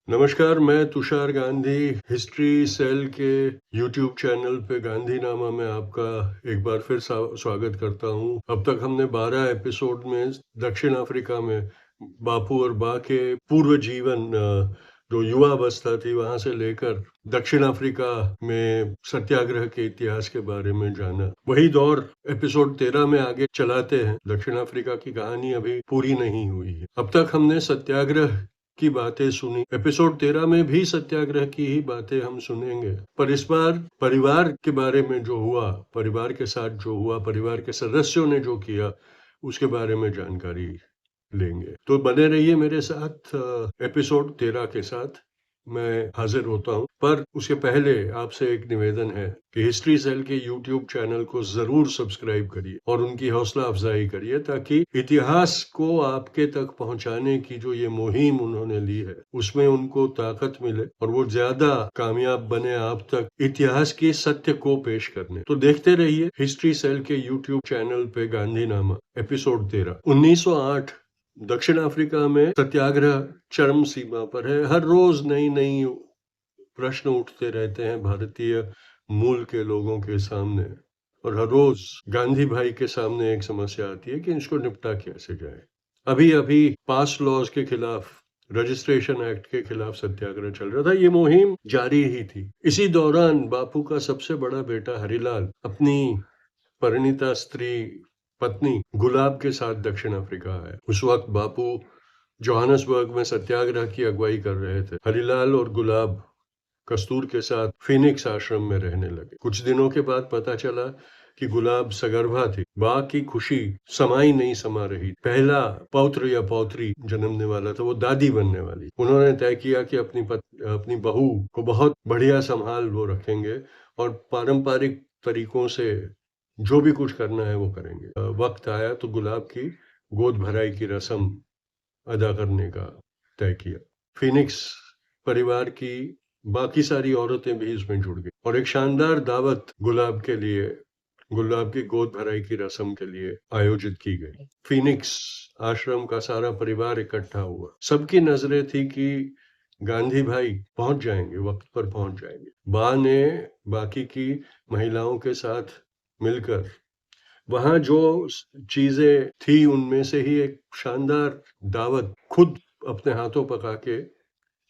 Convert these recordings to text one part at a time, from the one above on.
नमस्कार, मैं Tushar Gandhi history cell के यूट्यूब चैनल पे गांधीनामा में आपका एक बार फिर स्वागत करता हूँ। अब तक हमने 12 एपिसोड में दक्षिण अफ्रीका में बापू और बा के पूर्व जीवन जो युवा अवस्था थी वहां से लेकर दक्षिण अफ्रीका में सत्याग्रह के इतिहास के बारे में जाना। वही दौर एपिसोड 13 में आगे चलाते हैं। दक्षिण अफ्रीका की कहानी अभी पूरी नहीं हुई है। अब तक हमने सत्याग्रह की बातें सुनी। एपिसोड 13 में भी सत्याग्रह की ही बातें हम सुनेंगे, पर इस बार परिवार के बारे में जो हुआ, परिवार के साथ जो हुआ, परिवार के सदस्यों ने जो किया, उसके बारे में जानकारी लेंगे। तो बने रहिए मेरे साथ एपिसोड 13 के साथ। मैं हाजिर होता हूँ, पर उसके पहले आपसे एक निवेदन है कि हिस्ट्री सेल के यूट्यूब चैनल को जरूर सब्सक्राइब करिए और उनकी हौसला अफजाई करिए, ताकि इतिहास को आपके तक पहुंचाने की जो ये मुहिम उन्होंने ली है उसमें उनको ताकत मिले और वो ज्यादा कामयाब बने आप तक इतिहास के सत्य को पेश करने। तो देखते रहिए हिस्ट्री सेल के यूट्यूब चैनल पे गांधीनामा एपिसोड 13। 1908 दक्षिण अफ्रीका में सत्याग्रह चरम सीमा पर है। हर रोज नई नई प्रश्न उठते रहते हैं भारतीय मूल के लोगों के सामने, और हर रोज गांधी भाई के सामने एक समस्या आती है कि इसको निपटा कैसे जाए। अभी अभी पास लॉज के खिलाफ, रजिस्ट्रेशन एक्ट के खिलाफ सत्याग्रह चल रहा था। ये मुहिम जारी ही थी। इसी दौरान बापू का सबसे बड़ा बेटा हरिलाल अपनी परिणीता स्त्री पत्नी गुलाब के साथ दक्षिण अफ्रीका है। उस वक्त बापू जोहानसबर्ग में सत्याग्रह की अगुवाई कर रहे थे। हरिलाल और गुलाब कस्तूर के साथ फिनिक्स आश्रम में रहने लगे। कुछ दिनों के बाद पता चला कि गुलाब सगर्भा थी। बा की खुशी समाई नहीं समा रही। पहला पौत्र या पौत्री जन्मने वाला था, वो दादी बनने वाली। उन्होंने तय किया कि अपनी बहू को बहुत बढ़िया संभाल वो रखेंगे और पारंपरिक तरीकों से जो भी कुछ करना है वो करेंगे। वक्त आया तो गुलाब की गोद भराई की रस्म अदा करने का तय किया। फिनिक्स परिवार की बाकी सारी औरतें भी इसमें जुड़ गई और एक शानदार दावत गुलाब की गोद भराई की रस्म के लिए आयोजित की गई। फिनिक्स आश्रम का सारा परिवार इकट्ठा हुआ। सबकी नजरें थी कि गांधी भाई पहुंच जाएंगे, वक्त पर पहुंच जाएंगे। बा ने बाकी की महिलाओं के साथ मिलकर वहां जो चीजें थी उनमें से ही एक शानदार दावत खुद अपने हाथों पका के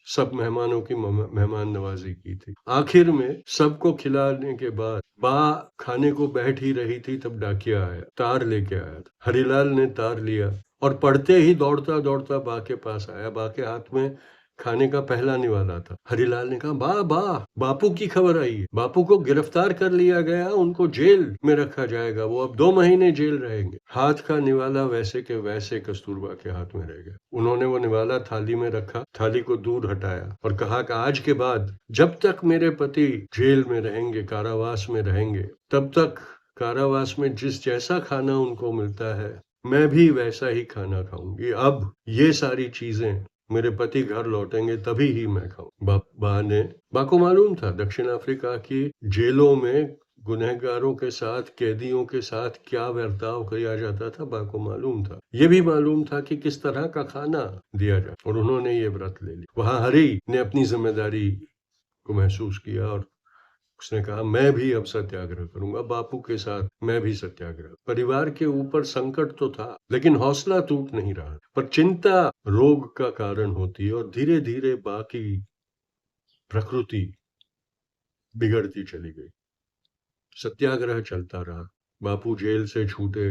सब मेहमानों की मेहमान नवाजी की थी। आखिर में सबको खिलाने के बाद बा खाने को बैठ ही रही थी, तब डाकिया आया, तार लेके आया था। हरिलाल ने तार लिया और पढ़ते ही दौड़ता दौड़ता बा के पास आया। बा के हाथ में खाने का पहला निवाला था। हरिलाल ने कहा, बा बापू की खबर आई है, बापू को गिरफ्तार कर लिया गया, उनको जेल में रखा जाएगा, वो अब 2 महीने जेल रहेंगे। हाथ का निवाला वैसे के वैसे कस्तूरबा के हाथ में रह गया। उन्होंने वो निवाला थाली में रखा, थाली को दूर हटाया और कहा कि आज के बाद जब तक मेरे पति जेल में रहेंगे, कारावास में रहेंगे, तब तक कारावास में जिस जैसा खाना उनको मिलता है मैं भी वैसा ही खाना खाऊंगी। अब ये सारी चीजें मेरे पति घर लौटेंगे तभी ही मैं खाऊं। बा को मालूम था दक्षिण अफ्रीका की जेलों में गुनहगारों के साथ, कैदियों के साथ क्या बर्ताव किया जाता था। बा को मालूम था। ये भी मालूम था कि किस तरह का खाना दिया जाए, और उन्होंने ये व्रत ले लिया। वहां हरि ने अपनी जिम्मेदारी को महसूस किया और उसने कहा, मैं भी अब सत्याग्रह करूंगा, बापू के साथ मैं भी सत्याग्रह। परिवार के ऊपर संकट तो था, लेकिन हौसला टूट नहीं रहा। पर चिंता रोग का कारण होती है और धीरे धीरे बाकी प्रकृति बिगड़ती चली गई। सत्याग्रह चलता रहा। बापू जेल से छूटे,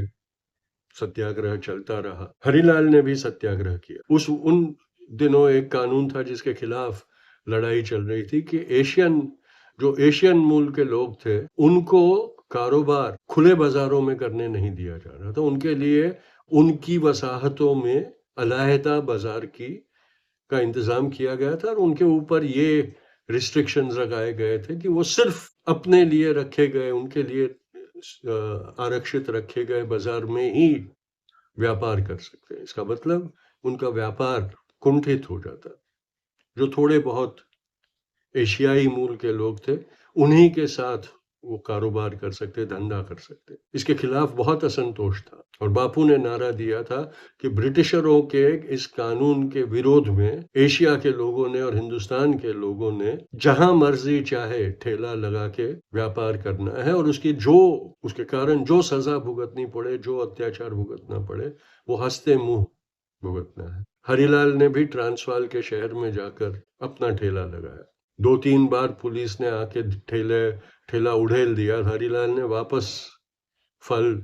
सत्याग्रह चलता रहा। हरिलाल ने भी सत्याग्रह किया। उन दिनों एक कानून था जिसके खिलाफ लड़ाई चल रही थी कि एशियन मूल के लोग थे, उनको कारोबार खुले बाजारों में करने नहीं दिया जा रहा था। उनके लिए उनकी वसाहतों में अलहदा बाजार का इंतजाम किया गया था और उनके ऊपर ये रिस्ट्रिक्शंस लगाए गए थे कि वो सिर्फ अपने लिए रखे गए, उनके लिए आरक्षित रखे गए बाजार में ही व्यापार कर सकते हैं। इसका मतलब उनका व्यापार कुंठित हो जाता। जो थोड़े बहुत एशियाई मूल के लोग थे, उन्हीं के साथ वो कारोबार कर सकते, धंधा कर सकते। इसके खिलाफ बहुत असंतोष था और बापू ने नारा दिया था कि ब्रिटिशरों के इस कानून के विरोध में एशिया के लोगों ने और हिंदुस्तान के लोगों ने जहां मर्जी चाहे ठेला लगा के व्यापार करना है और उसके कारण जो सजा भुगतनी पड़े, जो अत्याचार भुगतना पड़े, वो हंसते मुंह भुगतना है। हरिलाल ने भी ट्रांसवाल के शहर में जाकर अपना ठेला लगाया। 2-3 बार पुलिस ने आके ठेला उड़ेल दिया। हरिलाल ने वापस फल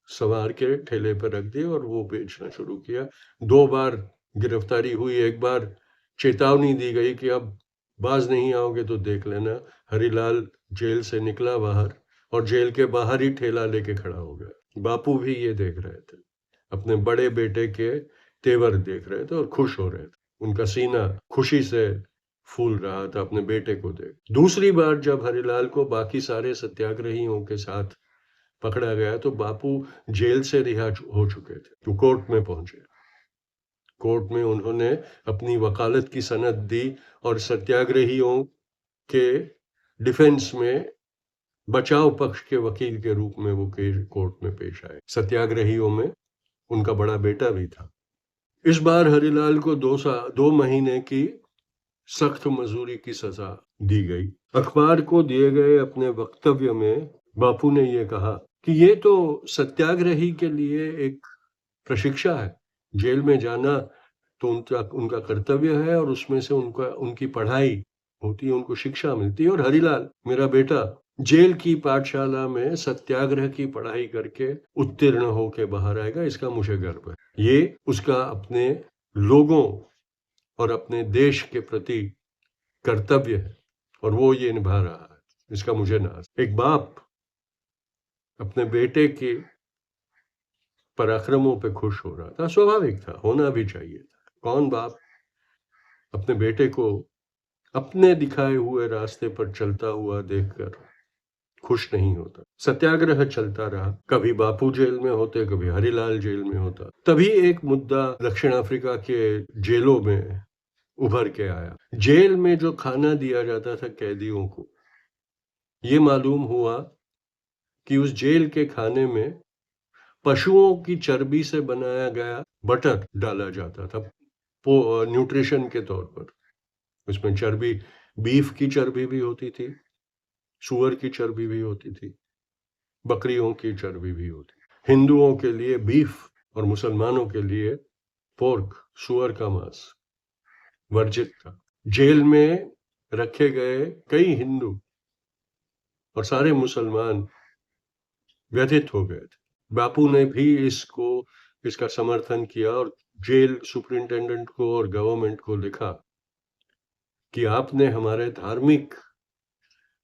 सवार के ठेले पर रख दिए और वो बेचना शुरू किया। 2 बार गिरफ्तारी हुई। एक बार चेतावनी दी गई कि अब बाज नहीं आओगे तो देख लेना। हरिलाल जेल से निकला बाहर और जेल के बाहर ही ठेला लेके खड़ा हो गया। बापू भी ये देख रहे थे, अपने बड़े बेटे के तेवर देख रहे थे और खुश हो रहे थे। उनका सीना खुशी से फूल रहा था अपने बेटे को देख। दूसरी बार जब हरिलाल को बाकी सारे सत्याग्रहियों के साथ पकड़ा गया तो बापू जेल से रिहा हो चुके थे, तो कोर्ट में पहुंचे। कोर्ट में उन्होंने अपनी वकालत की सनद दी और सत्याग्रहियों के डिफेंस में बचाव पक्ष के वकील के रूप में वो कोर्ट में पेश आए। सत्याग्रहियों में उनका बड़ा बेटा भी था। इस बार हरिलाल को 2 महीने की सख्त मजदूरी की सजा दी गई। अखबार को दिए गए अपने वक्तव्य में बापू ने यह कहा कि ये तो सत्याग्रही के लिए एक प्रशिक्षा है। जेल में जाना तो उनका कर्तव्य है और उसमें से उनकी पढ़ाई होती है, उनको शिक्षा मिलती है। और हरिलाल मेरा बेटा जेल की पाठशाला में सत्याग्रह की पढ़ाई करके उत्तीर्ण होके बाहर आएगा, इसका मुझे गर्व है। ये उसका अपने लोगों और अपने देश के प्रति कर्तव्य है और वो ये निभा रहा है, इसका मुझे नाज। एक बाप अपने बेटे के पराक्रमों पे खुश हो रहा था, स्वाभाविक था, होना भी चाहिए था। कौन बाप अपने बेटे को अपने दिखाए हुए रास्ते पर चलता हुआ देखकर खुश नहीं होता। सत्याग्रह चलता रहा। कभी बापू जेल में होते, कभी हरिलाल जेल में होता। तभी एक मुद्दा दक्षिण अफ्रीका के जेलों में उभर के आया। जेल में जो खाना दिया जाता था कैदियों को, ये मालूम हुआ कि उस जेल के खाने में पशुओं की चर्बी से बनाया गया बटर डाला जाता था न्यूट्रिशन के तौर पर। उसमें चर्बी, बीफ की चर्बी भी होती थी, सुअर की चर्बी भी होती थी, बकरियों की चर्बी भी होती। हिंदुओं के लिए बीफ और मुसलमानों के लिए पोर्क, सुअर का मांस वर्जित था। जेल में रखे गए कई हिंदू और सारे मुसलमान व्यथित हो गए थे। बापू ने भी इसका समर्थन किया और जेल सुपरिंटेंडेंट को और गवर्नमेंट को लिखा कि आपने हमारे धार्मिक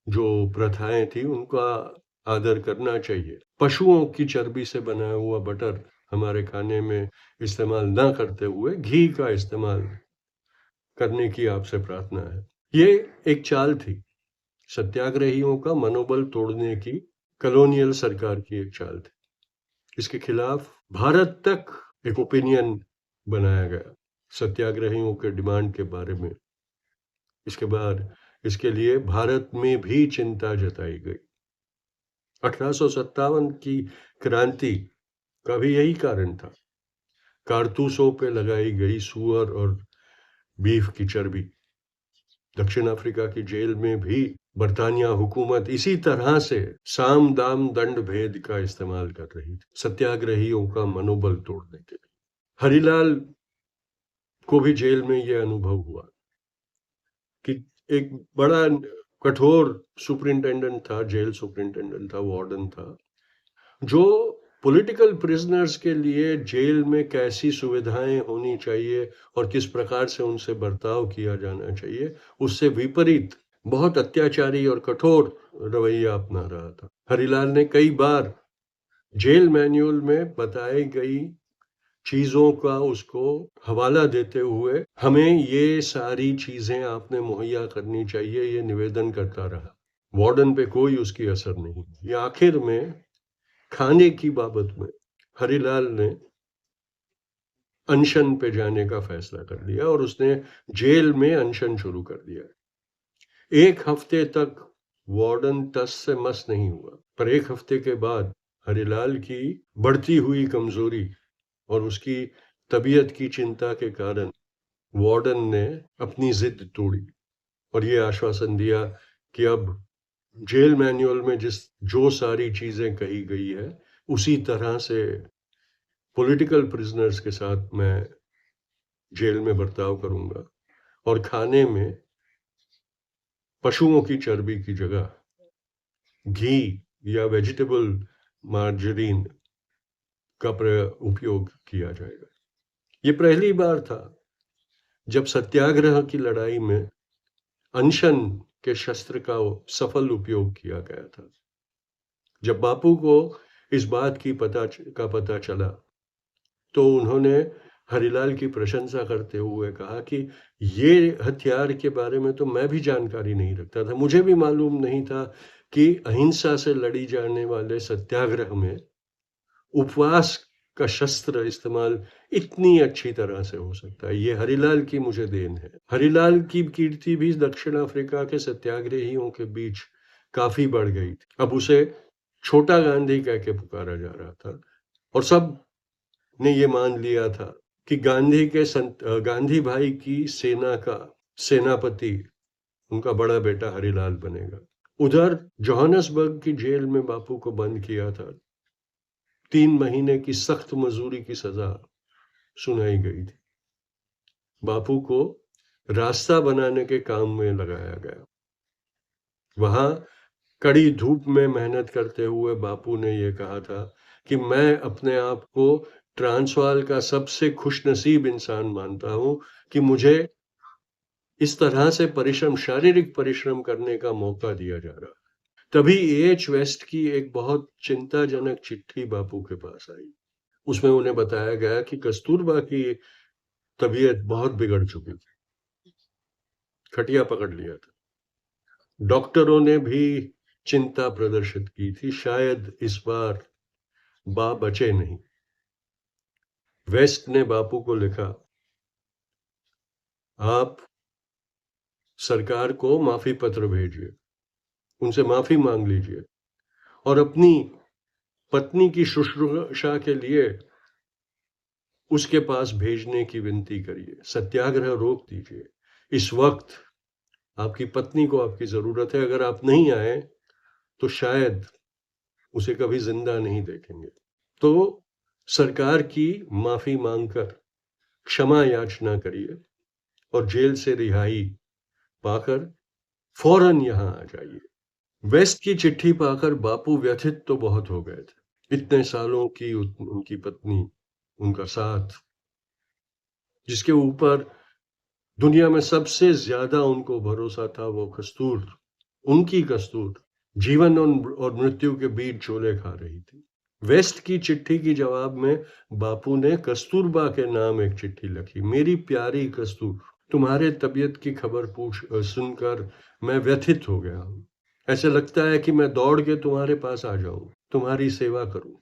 जो प्रथाएं थी उनका आदर करना चाहिए। पशुओं की चर्बी से बनाया हुआ बटर हमारे खाने में इस्तेमाल ना करते हुए घी का इस्तेमाल करने की आपसे प्रार्थना है। ये एक चाल थी, सत्याग्रहियों का मनोबल तोड़ने की कॉलोनियल सरकार की एक चाल थी। इसके खिलाफ भारत तक एक ओपिनियन बनाया गया सत्याग्रहियों के डिमांड के बारे में। इसके बाद इसके लिए भारत में भी चिंता जताई गई। 1857 की क्रांति का भी यही कारण था। कारतूसों पे लगाई गई सुअर और बीफ की चर्बी। दक्षिण अफ्रीका की जेल में भी बरतानिया हुकूमत इसी तरह से साम दाम दंड भेद का इस्तेमाल कर रही थी सत्याग्रहियों का मनोबल तोड़ने के लिए। हरिलाल को भी जेल में यह अनुभव हुआ कि एक बड़ा कठोर सुपरिंटेंडेंट था, जेल सुपरिंटेंडेंट था, वार्डन था, जो पॉलिटिकल प्रिजनर्स के लिए जेल में कैसी सुविधाएं होनी चाहिए और किस प्रकार से उनसे बर्ताव किया जाना चाहिए, उससे विपरीत बहुत अत्याचारी और कठोर रवैया अपना रहा था। हरिलाल ने कई बार जेल मैन्युअल में बताई गई चीजों का उसको हवाला देते हुए हमें ये सारी चीजें आपने मुहैया करनी चाहिए, ये निवेदन करता रहा। वार्डन पे कोई उसकी असर नहीं। ये आखिर में खाने की बाबत में हरिलाल ने अनशन पे जाने का फैसला कर लिया और उसने जेल में अनशन शुरू कर दिया। 1 हफ्ते तक वार्डन टस से मस नहीं हुआ। पर एक हफ्ते के बाद हरिलाल की बढ़ती हुई कमजोरी और उसकी तबीयत की चिंता के कारण वार्डन ने अपनी जिद तोड़ी और ये आश्वासन दिया कि अब जेल मैनुअल में जो सारी चीजें कही गई है उसी तरह से पॉलिटिकल प्रिजनर्स के साथ मैं जेल में बर्ताव करूंगा और खाने में पशुओं की चर्बी की जगह घी या वेजिटेबल मार्जरीन का उपयोग किया जाएगा। ये पहली बार था जब सत्याग्रह की लड़ाई में अनशन के शस्त्र का सफल उपयोग किया गया था। जब बापू को इस बात की पता चला तो उन्होंने हरिलाल की प्रशंसा करते हुए कहा कि ये हथियार के बारे में तो मैं भी जानकारी नहीं रखता था, मुझे भी मालूम नहीं था कि अहिंसा से लड़ी जाने वाले सत्याग्रह में उपवास का शस्त्र इस्तेमाल इतनी अच्छी तरह से हो सकता है। ये हरिलाल की मुझे देन है। हरिलाल की कीर्ति भी दक्षिण अफ्रीका के सत्याग्रहियों के बीच काफी बढ़ गई थी। अब उसे छोटा गांधी कह के पुकारा जा रहा था और सब ने ये मान लिया था कि गांधी भाई की सेना का सेनापति उनका बड़ा बेटा हरिलाल बनेगा। उधर जोहानसबर्ग की जेल में बापू को बंद किया था। 3 महीने की सख्त मजदूरी की सजा सुनाई गई थी। बापू को रास्ता बनाने के काम में लगाया गया। वहां कड़ी धूप में मेहनत करते हुए बापू ने यह कहा था कि मैं अपने आप को ट्रांसवाल का सबसे खुशनसीब इंसान मानता हूं कि मुझे इस तरह से शारीरिक परिश्रम करने का मौका दिया जा रहा। तभी एएच वेस्ट की एक बहुत चिंताजनक चिट्ठी बापू के पास आई। उसमें उन्हें बताया गया कि कस्तूरबा की तबीयत बहुत बिगड़ चुकी थी, खटिया पकड़ लिया था। डॉक्टरों ने भी चिंता प्रदर्शित की थी, शायद इस बार बा बचे नहीं। वेस्ट ने बापू को लिखा, आप सरकार को माफी पत्र भेजिए, उनसे माफी मांग लीजिए और अपनी पत्नी की शुश्रूषा के लिए उसके पास भेजने की विनती करिए। सत्याग्रह रोक दीजिए। इस वक्त आपकी पत्नी को आपकी जरूरत है। अगर आप नहीं आए तो शायद उसे कभी जिंदा नहीं देखेंगे। तो सरकार की माफी मांगकर क्षमा याचना करिए और जेल से रिहाई पाकर फौरन यहां आ जाइए। वेस्ट की चिट्ठी पाकर बापू व्यथित तो बहुत हो गए थे। इतने सालों की उनकी पत्नी, उनका साथ, जिसके ऊपर दुनिया में सबसे ज्यादा उनको भरोसा था, वो उनकी कस्तूर जीवन और मृत्यु के बीच झोले खा रही थी। वेस्ट की चिट्ठी की जवाब में बापू ने कस्तूरबा के नाम एक चिट्ठी लिखी। मेरी प्यारी कस्तूर, तुम्हारे तबीयत की खबर सुनकर मैं व्यथित हो गया हूं। ऐसे लगता है कि मैं दौड़ के तुम्हारे पास आ जाऊं, तुम्हारी सेवा करूं,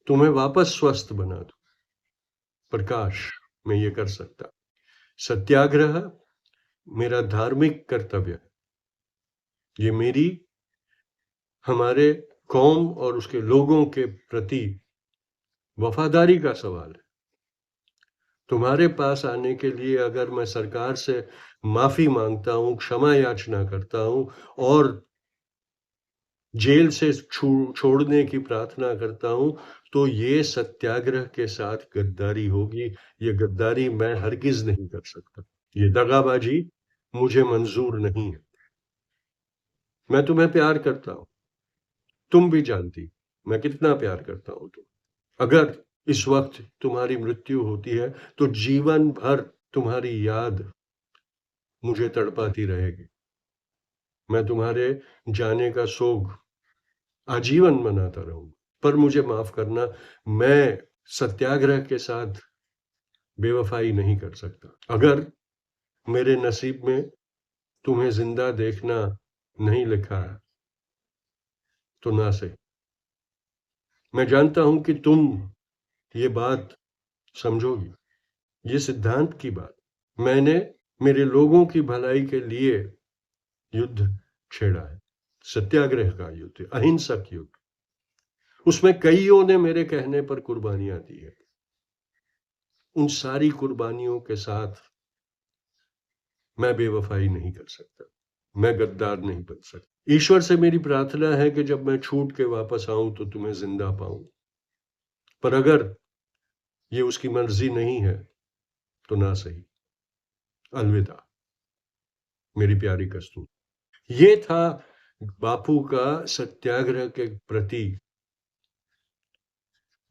तुम्हें वापस स्वस्थ बना दूं। प्रकाश मैं ये कर सकता। सत्याग्रह मेरा धार्मिक कर्तव्य है। ये मेरी हमारे कौम और उसके लोगों के प्रति वफादारी का सवाल है। तुम्हारे पास आने के लिए अगर मैं सरकार से माफी मांगता हूं, क्षमा याचना करता हूं और जेल से छोड़ने की प्रार्थना करता हूं, तो ये सत्याग्रह के साथ गद्दारी होगी। ये गद्दारी मैं हरगिज नहीं कर सकता। ये दगाबाजी मुझे मंजूर नहीं है। मैं तुम्हें प्यार करता हूं, तुम भी जानती मैं कितना प्यार करता हूं तुम। अगर इस वक्त तुम्हारी मृत्यु होती है तो जीवन भर तुम्हारी याद मुझे तड़पाती रहेगी। मैं तुम्हारे जाने का शोक आजीवन मनाता रहूंगा। पर मुझे माफ करना, मैं सत्याग्रह के साथ बेवफाई नहीं कर सकता। अगर मेरे नसीब में तुम्हें जिंदा देखना नहीं लिखा है तो ना सही। मैं जानता हूं कि तुम ये बात समझोगी, ये सिद्धांत की बात। मैंने मेरे लोगों की भलाई के लिए युद्ध छेड़ा है। सत्याग्रह का युद्ध, अहिंसक युद्ध, उसमें कईयों ने मेरे कहने पर कुर्बानियां दी है। उन सारी कुर्बानियों के साथ मैं बेवफाई नहीं कर सकता, मैं गद्दार नहीं बन सकता। ईश्वर से मेरी प्रार्थना है कि जब मैं छूट के वापस आऊं तो तुम्हें जिंदा पाऊं, पर अगर ये उसकी मर्जी नहीं है तो ना सही। अलविदा मेरी प्यारी कस्तूर। ये था बापू का सत्याग्रह के प्रति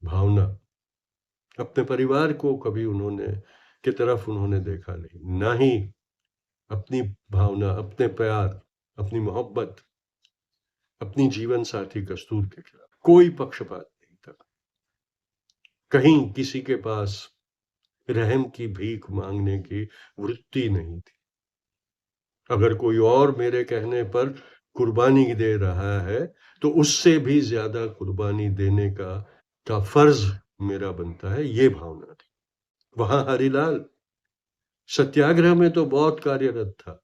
भावना। अपने परिवार को कभी उन्होंने की तरफ उन्होंने देखा नहीं, ना ही अपनी भावना, अपने प्यार, अपनी मोहब्बत, अपनी जीवन साथी कस्तूर के खिलाफ कोई पक्षपात नहीं था। कहीं किसी के पास रहम की भीख मांगने की वृत्ति नहीं थी। अगर कोई और मेरे कहने पर कुर्बानी दे रहा है तो उससे भी ज्यादा कुर्बानी देने का फर्ज मेरा बनता है, ये भावना थी। वहां हरिलाल सत्याग्रह में तो बहुत कार्यरत था,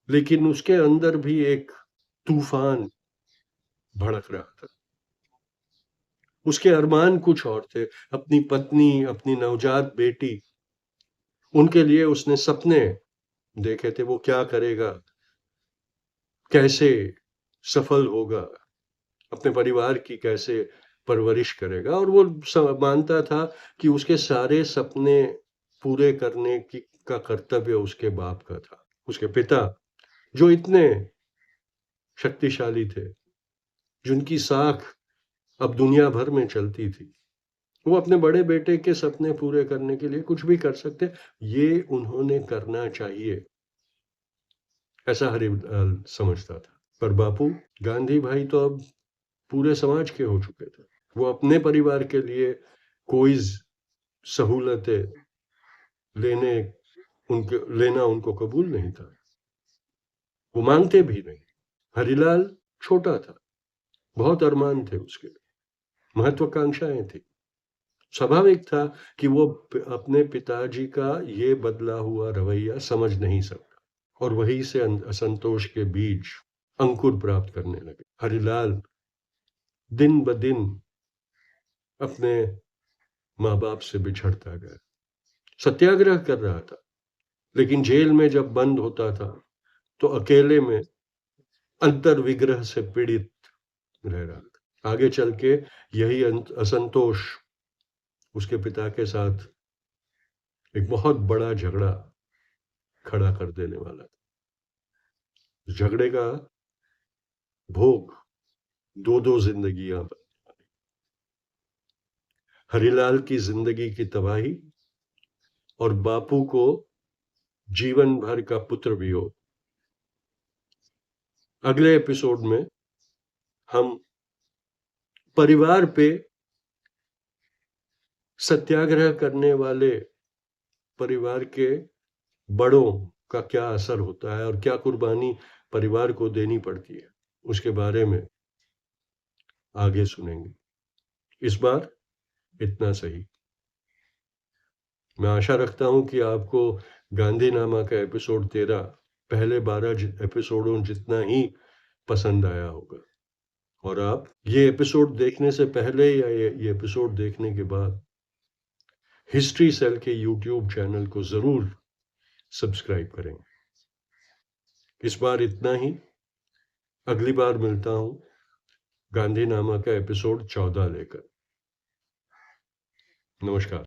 लेकिन उसके अंदर भी एक तूफान भड़क रहा था। उसके अरमान कुछ और थे। अपनी पत्नी, अपनी नवजात बेटी, उनके लिए उसने सपने देखे थे। वो क्या करेगा, कैसे सफल होगा, अपने परिवार की कैसे परवरिश करेगा, और वो मानता था कि उसके सारे सपने पूरे करने की का कर्तव्य उसके बाप का था, उसके पिता, जो इतने शक्तिशाली थे, जिनकी साख अब दुनिया भर में चलती थी। वो अपने बड़े बेटे के सपने पूरे करने के लिए कुछ भी कर सकते, ये उन्होंने करना चाहिए, ऐसा हरिलाल समझता था। पर बापू गांधी भाई तो अब पूरे समाज के हो चुके थे। वो अपने परिवार के लिए कोई सहूलतें लेने लेना उनको कबूल नहीं था। वो मांगते भी नहीं। हरिलाल छोटा था, बहुत अरमान थे उसके, महत्वाकांक्षाएं थी। स्वाभाविक था कि वो अपने पिताजी का ये बदला हुआ रवैया समझ नहीं सकता, और वहीं से असंतोष के बीज अंकुर प्राप्त करने लगे। हरिलाल दिन ब दिन अपने माँ बाप से बिछड़ता गया। सत्याग्रह कर रहा था, लेकिन जेल में जब बंद होता था तो अकेले में अंतर विग्रह से पीड़ित रह रहा था। आगे चल के यही असंतोष उसके पिता के साथ एक बहुत बड़ा झगड़ा खड़ा कर देने वाला था। झगड़े का भोग दो दो जिंदगियां, हरिलाल की जिंदगी की तबाही और बापू को जीवन भर का पुत्र वियोग। अगले एपिसोड में हम परिवार पे सत्याग्रह करने वाले परिवार के बड़ों का क्या असर होता है और क्या कुर्बानी परिवार को देनी पड़ती है, उसके बारे में आगे सुनेंगे। इस बार इतना सही। मैं आशा रखता हूं कि आपको गांधीनामा का एपिसोड 13 पहले 12 एपिसोडों जितना ही पसंद आया होगा, और आप ये एपिसोड देखने से पहले या ये एपिसोड देखने के बाद हिस्ट्री सेल के यूट्यूब चैनल को जरूर सब्सक्राइब करेंगे। इस बार इतना ही। अगली बार मिलता हूं गांधीनामा का एपिसोड 14 लेकर। नमस्कार।